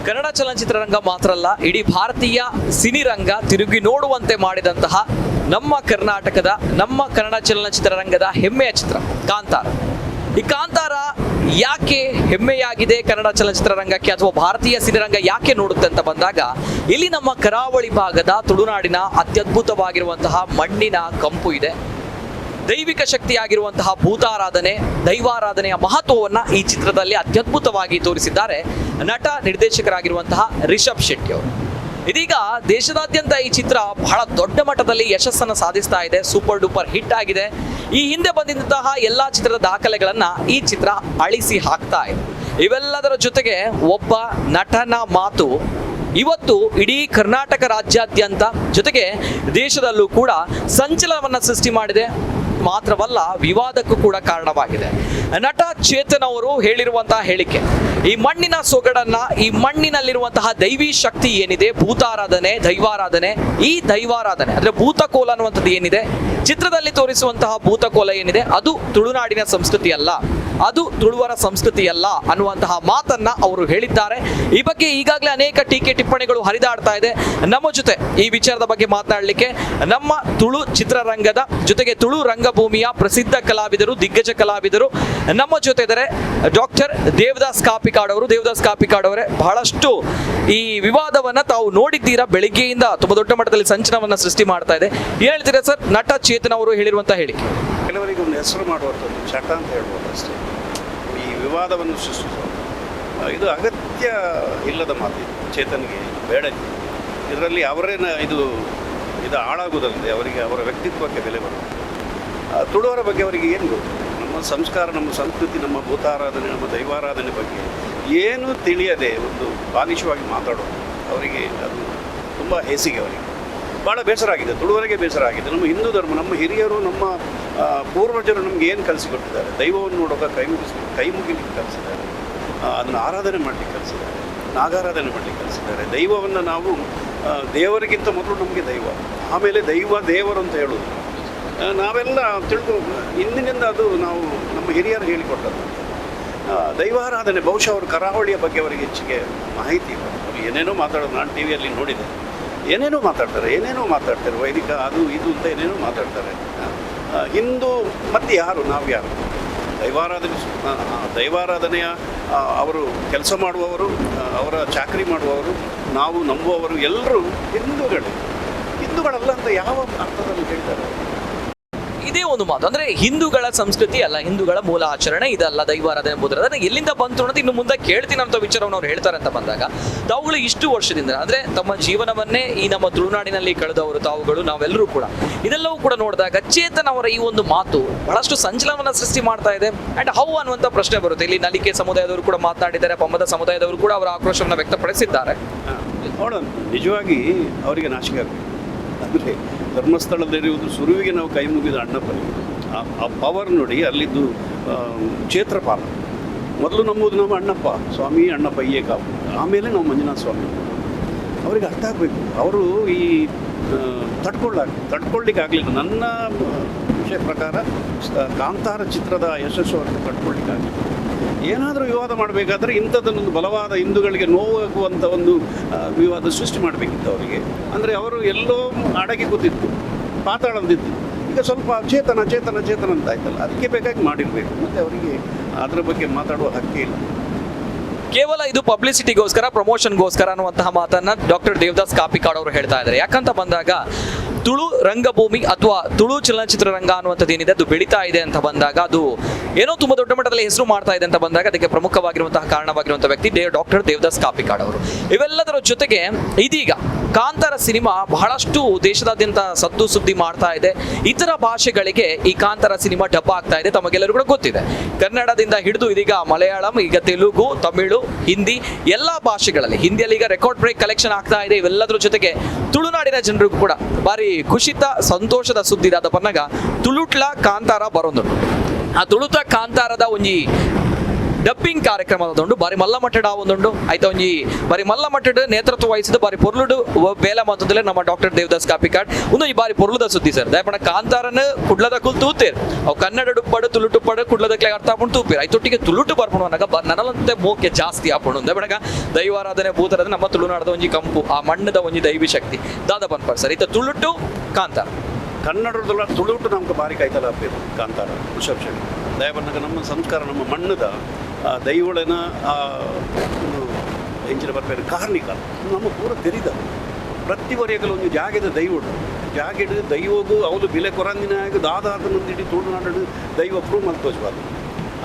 ಕನ್ನಡ ಚಲನಚಿತ್ರರಂಗ ಮಾತ್ರ ಅಲ್ಲ, ಇಡೀ ಭಾರತೀಯ ಸಿನಿರಂಗ ತಿರುಗಿ ನೋಡುವಂತೆ ಮಾಡಿದಂತಹ ನಮ್ಮ ಕರ್ನಾಟಕದ ನಮ್ಮ ಕನ್ನಡ ಚಲನಚಿತ್ರರಂಗದ ಹೆಮ್ಮೆಯ ಚಿತ್ರ ಕಾಂತಾರ. ಈ ಕಾಂತಾರ ಯಾಕೆ ಹೆಮ್ಮೆಯಾಗಿದೆ ಕನ್ನಡ ಚಲನಚಿತ್ರರಂಗಕ್ಕೆ ಅಥವಾ ಭಾರತೀಯ ಸಿನಿರಂಗ ಯಾಕೆ ನೋಡುತ್ತೆ ಅಂತ ಬಂದಾಗ, ಇಲ್ಲಿ ನಮ್ಮ ಕರಾವಳಿ ಭಾಗದ ತುಳುನಾಡಿನ ಅತ್ಯದ್ಭುತವಾಗಿರುವಂತಹ ಮಣ್ಣಿನ ಕಂಪು ಇದೆ. ದೈವಿಕ ಶಕ್ತಿಯಾಗಿರುವಂತಹ ಭೂತಾರಾಧನೆ, ದೈವಾರಾಧನೆಯ ಮಹತ್ವವನ್ನ ಈ ಚಿತ್ರದಲ್ಲಿ ಅತ್ಯದ್ಭುತವಾಗಿ ತೋರಿಸಿದ್ದಾರೆ ನಟ ನಿರ್ದೇಶಕರಾಗಿರುವಂತಹ ರಿಷಬ್ ಶೆಟ್ಟಿ ಅವರು. ಇದೀಗ ದೇಶದಾದ್ಯಂತ ಈ ಚಿತ್ರ ಬಹಳ ದೊಡ್ಡ ಮಟ್ಟದಲ್ಲಿ ಯಶಸ್ಸನ್ನು ಸಾಧಿಸ್ತಾ ಇದೆ, ಸೂಪರ್ ಡೂಪರ್ ಹಿಟ್ ಆಗಿದೆ. ಈ ಹಿಂದೆ ಬಂದಿದ್ದಂತಹ ಎಲ್ಲಾ ಚಿತ್ರದ ದಾಖಲೆಗಳನ್ನ ಈ ಚಿತ್ರ ಅಳಿಸಿ ಹಾಕ್ತಾ ಇದೆ. ಇವೆಲ್ಲದರ ಜೊತೆಗೆ ಒಬ್ಬ ನಟನ ಮಾತು ಇವತ್ತು ಇಡೀ ಕರ್ನಾಟಕ ರಾಜ್ಯಾದ್ಯಂತ ಜೊತೆಗೆ ದೇಶದಲ್ಲೂ ಕೂಡ ಸಂಚಲನವನ್ನ ಸೃಷ್ಟಿ ಮಾಡಿದೆ. ಮಾತ್ರವಲ್ಲ, ವಿವಾದಕ್ಕೂ ಕೂಡ ಕಾರಣವಾಗಿದೆ. ನಟ ಚೇತನ್ ಅವರು ಹೇಳಿರುವಂತಹ ಹೇಳಿಕೆ, ಈ ಮಣ್ಣಿನ ಸೊಗಡನ್ನ, ಈ ಮಣ್ಣಿನಲ್ಲಿರುವಂತಹ ದೈವಿ ಶಕ್ತಿ ಏನಿದೆ, ಭೂತಾರಾಧನೆ, ದೈವಾರಾಧನೆ, ಈ ದೈವಾರಾಧನೆ ಅಂದ್ರೆ ಭೂತಕೋಲ ಅನ್ನುವಂಥದ್ದು ಏನಿದೆ, ಚಿತ್ರದಲ್ಲಿ ತೋರಿಸುವಂತಹ ಭೂತಕೋಲ ಏನಿದೆ, ಅದು ತುಳುನಾಡಿನ ಸಂಸ್ಕೃತಿ ಅಲ್ಲ, ಅದು ತುಳುವರ ಸಂಸ್ಕೃತಿ ಅಲ್ಲ ಅನ್ನುವಂತಹ ಮಾತನ್ನ ಅವರು ಹೇಳಿದ್ದಾರೆ. ಈ ಬಗ್ಗೆ ಈಗಾಗಲೇ ಅನೇಕ ಟೀಕೆ ಟಿಪ್ಪಣಿಗಳು ಹರಿದಾಡ್ತಾ ಇದೆ. ನಮ್ಮ ಜೊತೆ ಈ ವಿಚಾರದ ಬಗ್ಗೆ ಮಾತನಾಡಲಿಕ್ಕೆ ನಮ್ಮ ತುಳು ಚಿತ್ರರಂಗದ ಜೊತೆಗೆ ತುಳು ರಂಗಭೂಮಿಯ ಪ್ರಸಿದ್ಧ ಕಲಾವಿದರು, ದಿಗ್ಗಜ ಕಲಾವಿದರು ನಮ್ಮ ಜೊತೆ ಇದ್ದಾರೆ. ಡಾಕ್ಟರ್ ದೇವದಾಸ್ ಕಾಪಿಕಾಡ್ ಅವರು. ದೇವದಾಸ್ ಕಾಪಿಕಾಡ್ ಅವರೇ, ಬಹಳಷ್ಟು ಈ ವಿವಾದವನ್ನ ತಾವು ನೋಡಿದ್ದೀರಾ, ಬೆಳಿಗ್ಗೆಯಿಂದ ತುಂಬಾ ದೊಡ್ಡ ಮಟ್ಟದಲ್ಲಿ ಸಂಚಲನವನ್ನ ಸೃಷ್ಟಿ ಮಾಡ್ತಾ ಇದೆ. ಏನ್ ಹೇಳ್ತೀರಾ ಸರ್, ನಟ ಚೇತನ್ ಅವರು ಹೇಳಿರುವಂತಹ ಹೇಳಿಕೆ? ಕೆಲವರಿಗೆ ಒಂದು ಹೆಸರು ಮಾಡುವಂಥದ್ದು ಚಟ ಅಂತ ಹೇಳ್ಬೋದು ಅಷ್ಟೇ. ಈ ವಿವಾದವನ್ನು ಸೃಷ್ಟಿಸೋದು ಇದು ಅಗತ್ಯ ಇಲ್ಲದ ಮಾತು. ಚೇತನ್ಗೆ ಬೇಡ. ಇದರಲ್ಲಿ ಅವರೇನ ಇದು ಹಾಳಾಗುವುದಲ್ಲದೆ ಅವರಿಗೆ ಅವರ ವ್ಯಕ್ತಿತ್ವಕ್ಕೆ ಬೆಲೆ ಬರುತ್ತೆ. ತುಳುವರ ಬಗ್ಗೆ ಅವರಿಗೆ ಏನು ಗೊತ್ತು? ನಮ್ಮ ಸಂಸ್ಕಾರ, ನಮ್ಮ ಸಂಸ್ಕೃತಿ, ನಮ್ಮ ಭೂತಾರಾಧನೆ, ನಮ್ಮ ದೈವಾರಾಧನೆ ಬಗ್ಗೆ ಏನೂ ತಿಳಿಯದೆ ಒಂದು ಬಾಲಿಶವಾಗಿ ಮಾತಾಡೋದು ಅವರಿಗೆ ಅದು ತುಂಬ ಹೇಸಿಗೆ. ಅವರಿಗೆ ಭಾಳ ಬೇಸರ ಆಗಿದೆ, ತುಳುವರಿಗೆ ಬೇಸರ ಆಗಿದೆ. ನಮ್ಮ ಹಿಂದೂ ಧರ್ಮ, ನಮ್ಮ ಹಿರಿಯರು, ನಮ್ಮ ಪೂರ್ವಜರು ನಮಗೆ ಏನು ಕಲಿಸಿಕೊಟ್ಟಿದ್ದಾರೆ? ದೈವವನ್ನು ನೋಡೋಕೆ ಕೈ ಮುಗಿಲಿಕ್ಕೆ ಕಲಿಸಿದ್ದಾರೆ, ಅದನ್ನು ಆರಾಧನೆ ಮಾಡಲಿಕ್ಕೆ ಕಲಿಸಿದ್ದಾರೆ, ನಾಗಾರಾಧನೆ ಮಾಡಲಿಕ್ಕೆ ಕಲಿಸಿದ್ದಾರೆ. ದೈವವನ್ನು ನಾವು ದೇವರಿಗಿಂತ ಮೊದಲು ನಮಗೆ ದೈವ, ಆಮೇಲೆ ದೇವರು ಅಂತ ಹೇಳೋದು ನಾವೆಲ್ಲ ಇಂದಿನಿಂದ ಅದು ನಾವು ನಮ್ಮ ಹಿರಿಯರು ಹೇಳಿಕೊಟ್ಟದ್ದು. ದೈವಾರಾಧನೆ ಬಹುಶಃ ಅವರು ಕರಾವಳಿಯ ಬಗ್ಗೆ ಅವರಿಗೆ ಹೆಚ್ಚಿಗೆ ಮಾಹಿತಿ ಇಲ್ಲ. ಅವರು ಏನೇನೋ ಮಾತಾಡೋದು ನಾನು ಟಿ ವಿಯಲ್ಲಿ ನೋಡಿದೆ. ಏನೇನೋ ಮಾತಾಡ್ತಾರೆ, ವೈದಿಕ ಅದು ಇದು ಅಂತ ಏನೇನೋ ಮಾತಾಡ್ತಾರೆ. ಹಿಂದೂ ಮತ್ತು ನಾವು ಯಾರು? ದೈವಾರಾಧನೆಯ ಅವರು ಕೆಲಸ ಮಾಡುವವರು, ಅವರ ಚಾಕರಿ ಮಾಡುವವರು, ನಾವು ನಂಬುವವರು ಎಲ್ಲರೂ ಹಿಂದೂಗಳಲ್ಲ ಅಂತ ಯಾವ ಅರ್ಥದಲ್ಲಿ ಹೇಳ್ತಾರೆ? ಇದೇ ಒಂದು ಮಾತು, ಅಂದ್ರೆ ಹಿಂದೂಗಳ ಸಂಸ್ಕೃತಿ ಅಲ್ಲ, ಹಿಂದೂಗಳ ಮೂಲ ಆಚರಣೆ ಇದಲ್ಲ ದೈವಾರಾಧನೆ, ಭೂತಾರಾಧನೆ ಎಲ್ಲಿಂದ ಬಂತು ಅನ್ನೋದು ಇನ್ನು ಮುಂದೆ ಕೇಳ್ತೀನಿ ಅಂತ ವಿಚಾರವನ್ನು ಅವ್ರು ಹೇಳ್ತಾರೆ ಅಂತ ಬಂದಾಗ, ತಾವುಗಳು ಇಷ್ಟು ವರ್ಷದಿಂದ ಅಂದ್ರೆ ತಮ್ಮ ಜೀವನವನ್ನೇ ಈ ನಮ್ಮ ತುಳುನಾಡಿನಲ್ಲಿ ಕಳೆದವರು ತಾವುಗಳು, ನಾವೆಲ್ಲರೂ ಕೂಡ ಇದೆಲ್ಲವೂ ಕೂಡ ನೋಡಿದಾಗ ಚೇತನ್ ಅವರ ಈ ಒಂದು ಮಾತು ಬಹಳಷ್ಟು ಸಂಚಲನವನ್ನ ಸೃಷ್ಟಿ ಮಾಡ್ತಾ ಇದೆ. ಅಂಡ್ ಹೌ ಅನ್ನುವಂಥ ಪ್ರಶ್ನೆ ಬರುತ್ತೆ. ಇಲ್ಲಿ ನಲಿಕೆ ಸಮುದಾಯದವರು ಕೂಡ ಮಾತನಾಡಿದ್ದಾರೆ, ಪಮ್ಮದ ಸಮುದಾಯದವರು ಕೂಡ ಅವರ ಆಕ್ರೋಶವನ್ನು ವ್ಯಕ್ತಪಡಿಸಿದ್ದಾರೆ. ನೋಡೋಣ, ನಿಜವಾಗಿ ಅವರಿಗೆ ನಾಚಿಕೆ ಆಗಬೇಕು. ಅಂದರೆ ಧರ್ಮಸ್ಥಳದಲ್ಲಿರುವುದು ಸುರುವಿಗೆ ನಾವು ಕೈ ಮುಗಿದ ಅಣ್ಣಪ್ಪಲ್ಲಿ ಆ ಪವರ್ ನೋಡಿ. ಅಲ್ಲಿದ್ದು ಕ್ಷೇತ್ರಪಾಲ ಮೊದಲು ನಂಬುದು ನಮ್ಮ ಅಣ್ಣಪ್ಪ ಸ್ವಾಮಿ, ಅಣ್ಣಪ್ಪ ಕಾವು, ಆಮೇಲೆ ನಾವು ಮಂಜುನಾಥ ಸ್ವಾಮಿ. ಅವರಿಗೆ ಅರ್ಥ ಆಗಬೇಕು. ಅವರು ಈ ತಡ್ಕೊಳ್ಳಿಕ್ಕೆ ಆಗಲಿಲ್ಲ. ನನ್ನ ವಿಷಯ ಪ್ರಕಾರ ಕಾಂತಾರ ಚಿತ್ರದ ಯಶಸ್ಸು ಅವ್ರಿಗೆ ತಡ್ಕೊಳ್ಳಿಕ್ಕೆ ಆಗಲಿಲ್ಲ. ಏನಾದರೂ ವಿವಾದ ಮಾಡಬೇಕಾದ್ರೆ ಇಂಥದ್ದನ್ನೊಂದು ಬಲವಾದ ಹಿಂದೂಗಳಿಗೆ ನೋವಾಗುವಂಥ ಒಂದು ವಿವಾದ ಸೃಷ್ಟಿ ಮಾಡಬೇಕಿತ್ತು ಅವರಿಗೆ. ಅಂದರೆ ಅವರು ಎಲ್ಲೋ ಅಡಗಿ ಕೂತಿತ್ತು, ಪಾತಾಳದಿತ್ತು. ಈಗ ಸ್ವಲ್ಪ ಚೇತನ ಅಂತ ಆಯ್ತಲ್ಲ, ಅದಕ್ಕೆ ಬೇಕಾಗಿ ಮಾಡಿರಬೇಕು. ಮತ್ತು ಅವರಿಗೆ ಅದರ ಬಗ್ಗೆ ಮಾತಾಡುವ ಹಕ್ಕೇ ಇಲ್ಲ. ಕೇವಲ ಇದು ಪಬ್ಲಿಸಿಟಿಗೋಸ್ಕರ, ಪ್ರಮೋಷನ್ಗೋಸ್ಕರ ಅನ್ನುವಂತಹ ಮಾತನ್ನ ಡಾಕ್ಟರ್ ದೇವದಾಸ್ ಕಾಪಿಕಾಡ್ ಅವರು ಹೇಳ್ತಾ ಇದ್ದಾರೆ. ಯಾಕಂತ ಬಂದಾಗ ತುಳು ರಂಗಭೂಮಿ ಅಥವಾ ತುಳು ಚಲನಚಿತ್ರರಂಗ ಅನ್ನುವಂಥದ್ದು ಏನಿದೆ ಅದು ಬೆಳೀತಾ ಇದೆ ಅಂತ ಬಂದಾಗ, ಅದು ಏನೋ ತುಂಬಾ ದೊಡ್ಡ ಮಟ್ಟದಲ್ಲಿ ಹೆಸರು ಮಾಡ್ತಾ ಇದೆ ಅಂತ ಬಂದಾಗ ಅದಕ್ಕೆ ಪ್ರಮುಖವಾಗಿರುವಂತಹ ಕಾರಣವಾಗಿರುವಂತಹ ವ್ಯಕ್ತಿ ಡಾಕ್ಟರ್ ದೇವದಾಸ್ ಕಾಪಿಕಾಡ್ ಅವರು. ಇವೆಲ್ಲದರ ಜೊತೆಗೆ ಇದೀಗ ಕಾಂತಾರ ಸಿನಿಮಾ ಬಹಳಷ್ಟು ದೇಶದಾದ್ಯಂತ ಸದ್ದು ಸುದ್ದಿ ಮಾಡ್ತಾ ಇದೆ. ಇತರ ಭಾಷೆಗಳಿಗೆ ಈ ಕಾಂತಾರ ಸಿನಿಮಾ ಡಬ್ಬ ಆಗ್ತಾ ಇದೆ, ತಮಗೆಲ್ಲರೂ ಕೂಡ ಗೊತ್ತಿದೆ. ಕನ್ನಡದಿಂದ ಹಿಡಿದು ಇದೀಗ ಮಲಯಾಳಂ, ಈಗ ತೆಲುಗು, ತಮಿಳು, ಹಿಂದಿ ಎಲ್ಲಾ ಭಾಷೆಗಳಲ್ಲಿ, ಹಿಂದಿಯಲ್ಲಿ ಈಗ ರೆಕಾರ್ಡ್ ಬ್ರೇಕ್ ಕಲೆಕ್ಷನ್ ಆಗ್ತಾ ಇದೆ. ಇವೆಲ್ಲದರ ಜೊತೆಗೆ ತುಳುನಾಡಿನ ಜನರಿಗೂ ಕೂಡ ಬಾರಿ ಖುಷಿತ ಸಂತೋಷದ ಸುದ್ದಿ ದಾದ ಪನ್ನಗ ತುಳುಟ್ಲ ಕಾಂತಾರ ಬರೋದು. ಆ ತುಳುತ ಕಾಂತಾರದ ಒಂಜಿ ಡಬ್ಬಿಂಗ್ ಕಾರ್ಯಕ್ರಮದೊಂದು ಬಾರಿ ಮಲ್ಲ ಮಟ್ಟಡ ಒಂದುಂಡು ಐತ ಒಂಜಿ ಬಾರಿ ಮಲ್ಲ ಮಟ್ಟಡ ನೇತೃತ್ವ ವಹಿಸಿದ ಬಾರಿ ಪೊರ್ಲುಡು ಬೇಲೆ ಮಾತದಲ್ಲೇ ನಮ್ಮ ಡಾಕ್ಟರ್ ದೇವದಾಸ್ ಕಾಪಿಕಾಡ್ ಒಂದು ಈ ಬಾರಿ ಪೊರ್ಲುದ ಸುದ್ದಿ ಸರ್ ದಯಪಣ ಕಾಂತಾರನ ಕುಡ್ಲದ ಕುಲ್ ತೂತೇರ್ ಅವು ಕನ್ನಡ ಡುಪ್ಪಡು ತುಳುಟು ಪಡು ಕುಡ್ಲದಕ್ಕೆ ಅರ್ಥ ಹಾಕೊಂಡು ತೂಪೇರ್ ಐತೊಟ್ಟಿಗೆ ತುಳುಟು ಬರ್ಪಣು ಅನ್ನಗ ನನಲಂತೆ ಮೋಕೆ ಜಾಸ್ತಿ ಹಾಕೊಂಡು ದಯಪಣಗ ದೈವಾರಾಧನೆ ಭೂತರದ ನಮ್ಮ ತುಳುನಾಡದ ಒಂಜಿ ಕಂಪು ಆ ಮಣ್ಣದ ಒಂಜಿ ದೈವಿ ಶಕ್ತಿ ದಾದ ಪನ್ಪರ್ ಸರ್ ಇತ್ತ ತುಳುಟು ಕಾಂತಾರ ಕನ್ನಡದ ತುಳುಟು ನಮ್ಗೆ ಬಾರಿ ಕೈತಲ ಹಬ್ಬೇಕು ಕಾಂತಾರ ಋಷಭ್ ಶೆಟ್ಟಿ ದಯಬನ್ನಗ ನಮ್ಮ ಸಂಸ್ಕಾರ ನಮ್ಮ ಮಣ್ಣದ ದೈವಳನ ಎಂಚಿನ ಬರ್ಬೇಕು ಕಾರ್ಣಿಕ ನಮ್ಮ ಪೂರ ತೆರಿದ ಪ್ರತಿ ವರೆಗಲು ಒಂದು ಜಾಗದ ದೈವಡು ಜಾಗೆಡು ದೈವಗೂ ಅವಳು ಬೆಲೆ ಕೊರಂದಿನ ದಾದಾದನೊಂದಿಡಿ ತುಳುನಾಡು ದೈವ ಪ್ರೂವ್ ಮಾಡಿ ತೋಚಬಾರ್ದು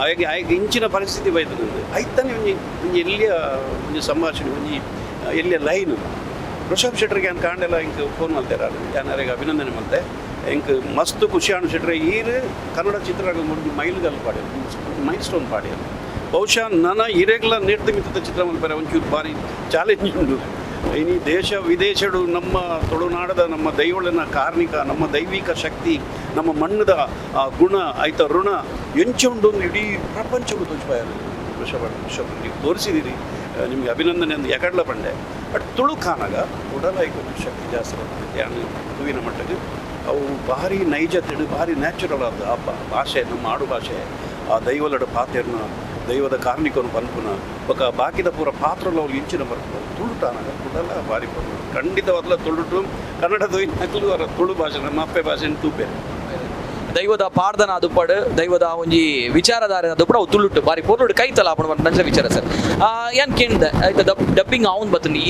ಹಾಗೆ ಆಗ ಇಂಚಿನ ಪರಿಸ್ಥಿತಿ ಬೈತದೆ ಐತಾನೆ ಒಂಜಿ ಎಲ್ಲಿಯ ಒಂದು ಸಂಭಾಷಣೆ ಒಂಜಿ ಎಲ್ಲಿಯ ಲೈನು ಋಷಭ್ ಶೆಟ್ಟರಿಗೆ ಏನು ಕಾಂಡೆಲ್ಲ ಹಿಂಗೆ ಫೋನ್ ಮಾಡ್ತಾರೆ ಯಾರಿಗೆ ಅಭಿನಂದನೆ ಮಾಡ್ತೆ ಹೆಂಗೆ ಮಸ್ತ್ ಖುಷಿ ಅನಿಸಿಟ್ರೆ ಈರು ಕನ್ನಡ ಚಿತ್ರರಂಗ ಒಂದು ಮೈಲ್ಗಲ್ಲು ಪಾಡಿ ಮೈಲ್ ಸ್ಟೋನ್ ಪಾಡಿ ಬಹುಶಃ ನನ್ನ ಇರೆಗ್ಲ ನಿರ್ಮಿತ ಚಿತ್ರ ಮಲ್ಪರೆ ಒಂಚೂರು ಭಾರಿ ಚಾಲೆಂಜ್ ಉಂಟು ಇನಿ ದೇಶ ವಿದೇಶಡು ನಮ್ಮ ತುಳುನಾಡದ ನಮ್ಮ ದೈವಳನ ಕಾರ್ಮಿಕ ನಮ್ಮ ದೈವಿಕ ಶಕ್ತಿ ನಮ್ಮ ಮಣ್ಣದ ಗುಣ ಆಯ್ತ ಋಣ ಎಂಚುಂಡು ಇಡೀ ಪ್ರಪಂಚಕ್ಕೂ ತೋಚ್ಪಾಯರು ಋಷಭ ನೀವು ತೋರಿಸಿದ್ದೀರಿ ನಿಮಗೆ ಅಭಿನಂದನೆ ಅಂತ ಯಾಕಡ್ಲ ಬಂಡೆ ಬಟ್ ತುಳು ಕಾನಾಗ ಉಡಲೈಕ ಶಕ್ತಿ ಜಾಸ್ತಿ ಬರ್ತದೆ ಯಾನು ಹೂವಿನ ಮಟ್ಟಕ್ಕೆ ಅವು ಭಾರಿ ನೈಜತೆಡು ಭಾರಿ ನ್ಯಾಚುರಲ್ ಆದ ಆ ಭಾಷೆ ನಮ್ಮ ಆಡು ಭಾಷೆ ಆ ದೈವಲಡ ಪಾತೆರ್ನ ದೈವದ ಕಾರ್ಮಿಕನು ಪನ್ಪುನ ఒక ಬಾಕಿದ ಪೂರ ಪಾತ್ರಲು ಅವ್ರು ಇಂಚಿನ ಬರ್ತಾರೆ ತುಳುಟಾನಾಗ ತುಳಲ್ಲ ಭಾರಿ ಬಂದು ಖಂಡಿತವಾದ್ಲ ತುಳುಟು ಕನ್ನಡದ ನಕಲು ಅವರ ತುಳು ಭಾಷೆ ನಮ್ಮ ಅಪ್ಪೆ ಭಾಷೆನ ತೂಪೆ ದೈವದ ಪಾಡ್ದನ ಅದು ಪಡು ದೈವದ ಒಂಜಿ ವಿಚಾರಧಾರೆ ಅದು ಪಡ ಅವು ತುಳುಟು ಬಾರಿ ಪೊರ್ಲುಡು ಕೈತಲ ಆಪಣ ನಂಚ ವಿಚಾರ ಸರ್ ಏನ್ ಕೇಳಿದೆ ಆಯ್ತು ಡಬ್ಬಿಂಗ್ ಅವನ್ ಬತ್ತನಿ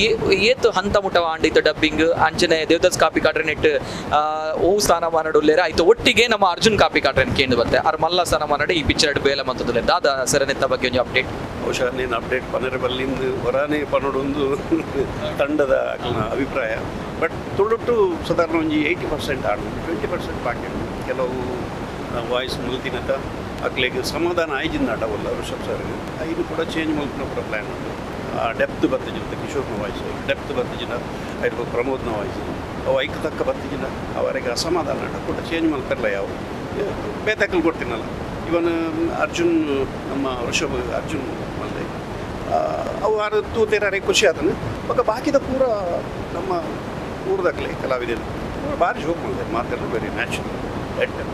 ಏತ್ ಹಂತ ಮುಟ್ಟವ ಆಂಡಿತ್ತು ಡಬ್ಬಿಂಗ್ ಅಂಚನೆ ದೇವದಾಸ್ ಕಾಪಿ ಕಾಟ್ರೆ ನೆಟ್ ಓ ಸ್ಥಾನಮಾನ ಉಲ್ಲೇರ ಆಯ್ತು ಒಟ್ಟಿಗೆ ನಮ್ಮ ಅರ್ಜುನ್ ಕಾಪಿ ಕಾಟ್ರೆ ಕೇಂದ್ರ ಬತ್ತೆ ಅವ್ರ ಮಲ್ಲ ಸ್ಥಾನಮಾನ ಈ ಪಿಕ್ಚರ್ ಬೇಲೆ ಮಂತದಲ್ಲೇ ದಾದ ಸರ್ ನೆತ್ತ ಬಗ್ಗೆ ಒಂದು ಅಪ್ಡೇಟ್ ಬಹುಶಃ ನೀನು ಅಪ್ಡೇಟ್ ಪನ್ನರಬಲ್ಲಿಂದು ಹೊರನೇ ಪನ್ನೊಂದು ತಂಡದ ಅಭಿಪ್ರಾಯ ಬಟ್ ತುಳುಟು ಸಾಧಾರಣ ಒಂಜಿ 80% ಆಡು 20% ಬಾಕಿ ಕೆಲವು ವಾಯ್ಸ್ ಮುಲ್ತಿನತ ಅಕ್ಲೆಗೆ ಸಮಾಧಾನ ಆಯ್ಜಿಂದ ಆಟವಲ್ಲ ಋಷಭ್ ಸರ್ಗೆ ಇದು ಕೂಡ ಚೇಂಜ್ ಮಲ್ಪನ ಕೂಡ ಪ್ಲ್ಯಾನ್ ಉಂಟು ಡೆಪ್ತ್ ಬರ್ತಿಜಿನ ಕಿಶೋರ್ನ ವಾಯ್ಸ್ ಡೆಪ್ತ್ ಬರ್ತಿಜಿನ ಐದು ಪ್ರಮೋದ್ನ ವಾಯ್ಸ್ ಅವು ಐಕ ತಕ್ಕ ಬರ್ತಿಜಿನ ಅವರಿಗೆ ಅಸಮಾಧಾನ ಆಟ ಕೂಡ ಚೇಂಜ್ ಮಲ್ಪರಲ್ಲ ಯಾವ ಬೇತಾಕಲ್ ಕೊಡ್ತೀನಲ್ಲ ಇವನ್ ಅರ್ಜುನ್ ನಮ್ಮ ಋಷಭ್ ಅರ್ಜುನ್ ಮಲ್ದೆ ಅವು ಆರು ತೂತೇರಾರೆ ಖುಷಿ ಆತನು ಬೊಕ್ಕ ಬಾಕಿದ ಪೂರ ನಮ್ಮ ಊರ್ದಾಗಲೇ ಕಲಾವಿದರು ಭಾರಿ ಜೋಕ್ ಮಾಡಿದೆ ಮಾತೆಲ್ಲ ವೆರಿ ನ್ಯಾಚುರಲ್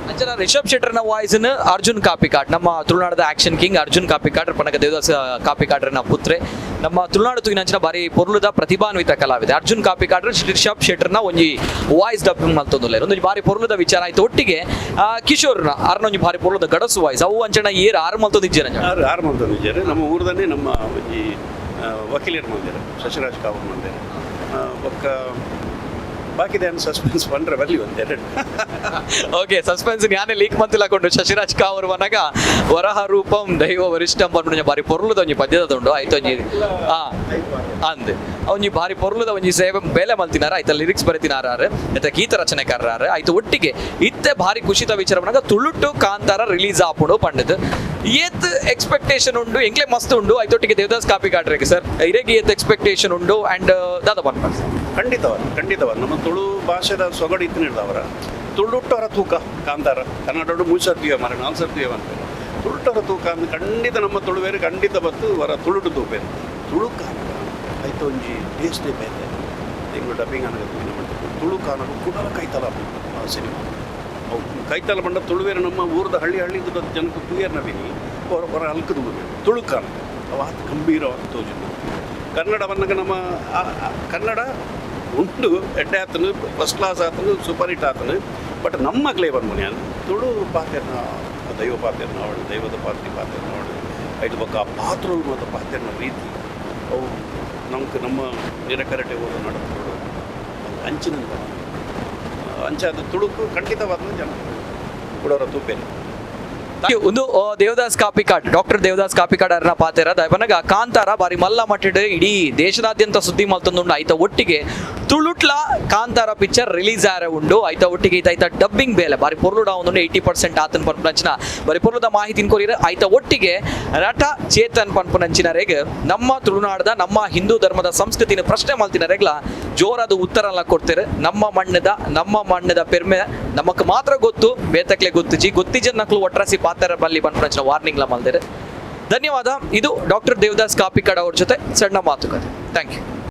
ಅಂಚನ ರಿಷಬ್ ಶೆಟ್ಟರ್ನ ವಾಯ್ಸ್ನ ಅರ್ಜುನ್ ಕಾಪಿಕಾಡ್ ನಮ್ಮ ತುಳುನಾಡದ ಆಕ್ಷನ್ ಕಿಂಗ್ ಅರ್ಜುನ್ ಕಾಪಿಕಾಡ್ ಪನಕ ದೇವದಾಸ್ ಕಾಪಿಕಾಡ್ರನ ಪುತ್ರೆ ನಮ್ಮ ತುಳುನಾಡು ತುಗಿನಂಚಿನ ಬಾರಿ ಪೊರ್ಲುದ ಪ್ರತಿಭಾನ್ವಿತ ಕಲಾವಿದೆ ಅರ್ಜುನ್ ಕಾಪಿಕಾಡ್ರ ರಿಷಬ್ ಶೆಟ್ಟರ್ನ ಒಂಜಿ ವಾಯ್ಸ್ ಡಬ್ಬಿಂಗ್ ಮಲ್ತೊಂದುಲ್ಲೆ ಒಂದು ಬಾರಿ ಪೊರ್ಲುದ ವಿಚಾರ ಆಯ್ತು ಒಟ್ಟಿಗೆ ಕಿಶೋರ್ನ ಅರ್ನೊಂಜಿ ಬಾರಿ ಪೊರ್ಲುದ ಗಡಸು ವಾಯ್ಸ್ ಅವು ಅಂಚನ ಏರ್ ಆರು ಮಲ್ತೊಂದಿಜ್ಜೇರ ಆರು ಮಲ್ತೊಂದಿದ್ದಾರೆ ನಮ್ಮ ಊರದನ್ನೇ ನಮ್ಮ ಒಂಜಿ ವಕೀಲರು ಮಂದಿರ ಶಶಿರಾಜ್ ಕಾವೂರ್ ಮಂದಿರ ಒಕ್ಕ ಬಾಕಿದೆ ಸಸ್ಪೆನ್ಸ್ ಪಂಡ್ರೆ ಬಲ್ಲಿ ಒಂದೆರಡು ಓಕೆ ಸಸ್ಪೆನ್ಸ್ ಯಾನೇ ಲೀಕ್ ಮಂತಿಲಾಕೊಂಡು ಶಶಿರಾಜ್ ಕಾವೂರ್ ವನಗ ವರಹ ರೂಪಂ ದೈವ ವರಿಷ್ಠಂ ಪನ್ನುಂಜ ಬಾರಿ ಪೊರ್ಲುದ ಒಂಜಿ ಪದ್ಯದ ಉಂಡು ಆಯ್ತು ಒಂಜಿ ಅಂದೆ ಒಂಜಿ ಬಾರಿ ಪೊರ್ಲುದ ಒಂಜಿ ಸೇವೆ ಬೇಲೆ ಮಲ್ತಿನಾರ ಆಯ್ತು ಲಿರಿಕ್ಸ್ ಬರೆತಿನಾರ ಆಯ್ತು ಗೀತ ರಚನೆಕಾರರ ಆಯ್ತು ಒಟ್ಟಿಗೆ ಇತ್ತೆ ಭಾರಿ ಖುಷಿತ ವಿಚಾರ ವನಗ ತುಳುಟು ಕಾಂತಾರ ರಿಲೀಸ್ ಆಪುಡು ಪಂಡದ್ ಏತ್ ಎಕ್ಸ್ಪೆಕ್ಟೇಷನ್ ಉಂಡು ಎಂಕ್ಲೆ ಮಸ್ತ್ ಉಂಡು ಆಯ್ತೊಟ್ಟಿಗೆ ದೇವದಾಸ್ ಕಾಪಿ ಕಾಟ್ರಿಗೆ ಸರ್ ಇರೇಗಿ ಏತ್ ಎಕ್ಸ್ಪೆಕ್ಟೇಷನ್ ಉಂಡು ಅಂಡ್ ದಾದ ಪನ್ಪ ಖಂಡಿತವಾದ ನಮ್ಮ ತುಳು ಭಾಷೆದ ಸೊಗಡು ಇತ್ತು ನೀಡ್ದವರ ತುಳುಟ್ಟವರ ತೂಕ ಕಾಂತಾರ ಕನ್ನಡ ಮೂರು ಸರ್ತೀವ ಮರ 4 ಸರ್ತೀವ ಅಂತ ತುಳುಟ್ಟವರ ತೂಕ ಅಂತ ಖಂಡಿತ ನಮ್ಮ ತುಳುವೇರು ಖಂಡಿತ ಬತ್ತು ವರ ತುಳುಟು ತೂಪೇರು ತುಳು ಕಾನಗ ಆಯ್ತು ಒಂಜಿ ಟೇಸ್ಟೇ ಬೇರೆ ತಿಂಗಳು ಡಬ್ಬಿಂಗ್ ಅನ್ನೋದು ತುಳು ಕಾನಗ ಕೂಡ ಕೈತಲ ಸಿನಿಮಾ ಅವು ಕೈತಲ ಬಂಡ ತುಳುವೇರು ನಮ್ಮ ಊರದ ಹಳ್ಳಿದ ಜನಕ್ಕೆ ತುಯರ್ ನವೀನಿ ಹೊರ ಅಲ್ಕದು ತುಳು ಕಾನಗ ಅವು ಆತ ಗಂಭೀರವಾದ ತೋಜು ಕನ್ನಡವನ್ನಾಗ ನಮ್ಮ ಕನ್ನಡ ಉಂಟು ಎಡ್ಡೆ ಆತನು ಫಸ್ಟ್ ಕ್ಲಾಸ್ ಆತನು ಸೂಪರ್ ಹಿಟ್ ಆತನು ಬಟ್ ನಮ್ಮ ಕ್ಲೇವರ್ ಮನೆ ತುಳು ಪಾತ್ರೆನ ದೈವ ಪಾತ್ರೆನ ಅವಳು ದೈವದ ಪಾತ್ರೆನ ಅವಳು ಐದು ಬೊಕ್ಕ ಆ ಪಾತ್ರಗಳು ಮತ್ತು ಪಾತ್ರೆನ ರೀತಿ ಅವು ನಮ್ಗೆ ನಮ್ಮ ನಿರಕರಟೆ ಓದು ನಡೆದು ಅಂಚಿನಂತ ಅಂಚಾದ ತುಳುಕು ಖಂಡಿತವಾದ ಜನ ಕೊಡೋರ ತೂಪೇನೆ ಒಂದು ದೇವದಾಸ್ ಕಾಪಿಕಾಡ್ ಡಾಕ್ಟರ್ ದೇವದಾಸ್ ಕಾಪಿಕಾಡ್ ಅರ್ನ ಪಾತೆರ ದಯಪನಗ ಕಾಂತಾರ ಬಾರಿ ಮಲ್ಲ ಮಟ್ಟಿಡ್ ಇಡೀ ದೇಶದಾದ್ಯಂತ ಸುದ್ದಿ ಮಲ್ತೊಂದುಂಡು ಆಯ್ತ ಒಟ್ಟಿಗೆ ತುಳುಟ್ಲ ಕಾಂತಾರ ಪಿಕ್ಚರ್ ರಿಲೀಸ್ ಆರೆ ಉಂಡು ಆಯ್ತ ಒಟ್ಟಿಗೆ ಐತ ಡಬ್ಬಿಂಗ್ ಬೇಲೆ ಬಾರಿ ಪೊರ್ಲುಡ ಒಂದು 80% ಆತನ್ ಪನ್ಪುನಂಚಿನ ಬಾರಿ ಪೊರ್ಲುದ ಮಾಹಿತಿ ಕೊರಿರ ಆಯ್ತ ಒಟ್ಟಿಗೆ ನಟ ಚೇತನ್ ಪನ್ಪುನಂಚಿನ ರೇಗ ನಮ್ಮ ತುಳುನಾಡದ ನಮ್ಮ ಹಿಂದೂ ಧರ್ಮದ ಸಂಸ್ಕೃತಿನ ಪ್ರಶ್ನೆ ಮಲ್ತಿನ ರೇಗ್ಲ ಜೋರಾದ ಉತ್ತರ ಕೊಡ್ತಾರೆ ನಮ್ಮ ಮಣ್ಣದ ಪೆರ್ಮೆ ನಮಕ್ ಮಾತ್ರ ಗೊತ್ತು ಬೇತಕ್ಲೆ ಗೊತ್ತು ಜಿ ಗೊತ್ತಿಜನ್ ನಕ್ಲು ಒಟ್ರಾಸಿ ಪಾತರ ಬಲ್ಲಿ ಪನ್ಪುನಂಚಿನ ವಾರ್ನಿಂಗ್ಲ ಮಲ್ದಿರ ಧನ್ಯವಾದ. ಇದು ಡಾಕ್ಟರ್ ದೇವದಾಸ್ ಕಾಪಿಕಾಡ್ ಅವ್ರ ಜೊತೆ ಸಣ್ಣ ಮಾತುಕತೆ. Thank you.